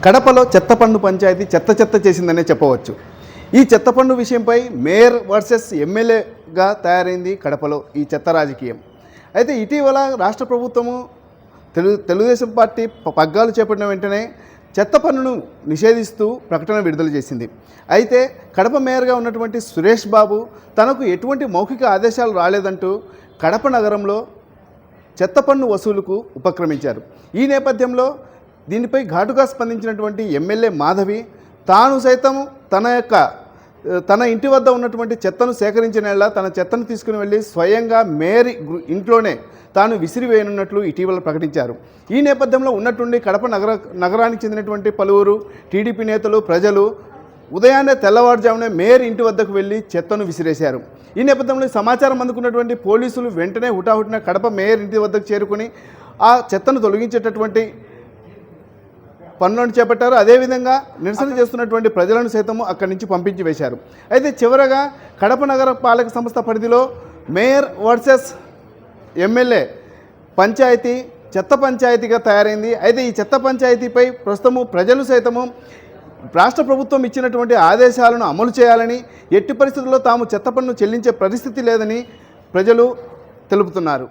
కడపలో చెత్త పన్ను పంచాయతీ చెత్త చేసిందనే చెప్పవచ్చు. ఈ చెత్త పన్ను విషయంపై మేయర్ వర్సెస్ ఎమ్మెల్యేగా తయారైంది కడపలో ఈ చెత్త రాజకీయం. అయితే ఇటీవల రాష్ట్ర ప్రభుత్వము తెలుగుదేశం పార్టీ పగ్గాలు చేపట్టిన వెంటనే చెత్త పన్నును నిషేధిస్తూ ప్రకటన విడుదల చేసింది. అయితే కడప మేయర్గా ఉన్నటువంటి సురేష్ బాబు తనకు ఎటువంటి మౌఖిక ఆదేశాలు రాలేదంటూ కడప నగరంలో చెత్త పన్ను వసూలుకు ఉపక్రమించారు. ఈ నేపథ్యంలో దీనిపై ఘాటుగా స్పందించినటువంటి ఎమ్మెల్యే మాధవి తాను సైతం తన ఇంటి వద్ద ఉన్నటువంటి చెత్తను సేకరించిన తన చెత్తను తీసుకుని వెళ్ళి స్వయంగా మేయర్ ఇంట్లోనే తాను విసిరివేయనున్నట్లు ఇటీవల ప్రకటించారు. ఈ నేపథ్యంలో ఉన్నట్టుండి కడప నగరానికి చెందినటువంటి పలువురు టీడీపీ నేతలు ప్రజలు ఉదయాన్నే తెల్లవారుజామునే మేయర్ ఇంటి వద్దకు వెళ్ళి చెత్తను విసిరేశారు. ఈ నేపథ్యంలో సమాచారం అందుకున్నటువంటి పోలీసులు వెంటనే హుటాహుటిన కడప మేయర్ ఇంటి వద్దకు చేరుకుని ఆ చెత్తను తొలగించేటటువంటి పనులను చేపట్టారు. అదేవిధంగా నిరసన చేస్తున్నటువంటి ప్రజలను సైతము అక్కడి నుంచి పంపించి వేశారు. అయితే చివరగా కడప నగర పాలక సంస్థ పరిధిలో మేయర్ వర్సెస్ ఎమ్మెల్యే పంచాయతీ చెత్త పంచాయతీగా తయారైంది. అయితే ఈ చెత్త పంచాయతీపై ప్రస్తుతము ప్రజలు సైతము రాష్ట్ర ప్రభుత్వం ఇచ్చినటువంటి ఆదేశాలను అమలు చేయాలని, ఎట్టి పరిస్థితుల్లో తాము చెత్త పన్ను చెల్లించే పరిస్థితి లేదని ప్రజలు తెలుపుతున్నారు.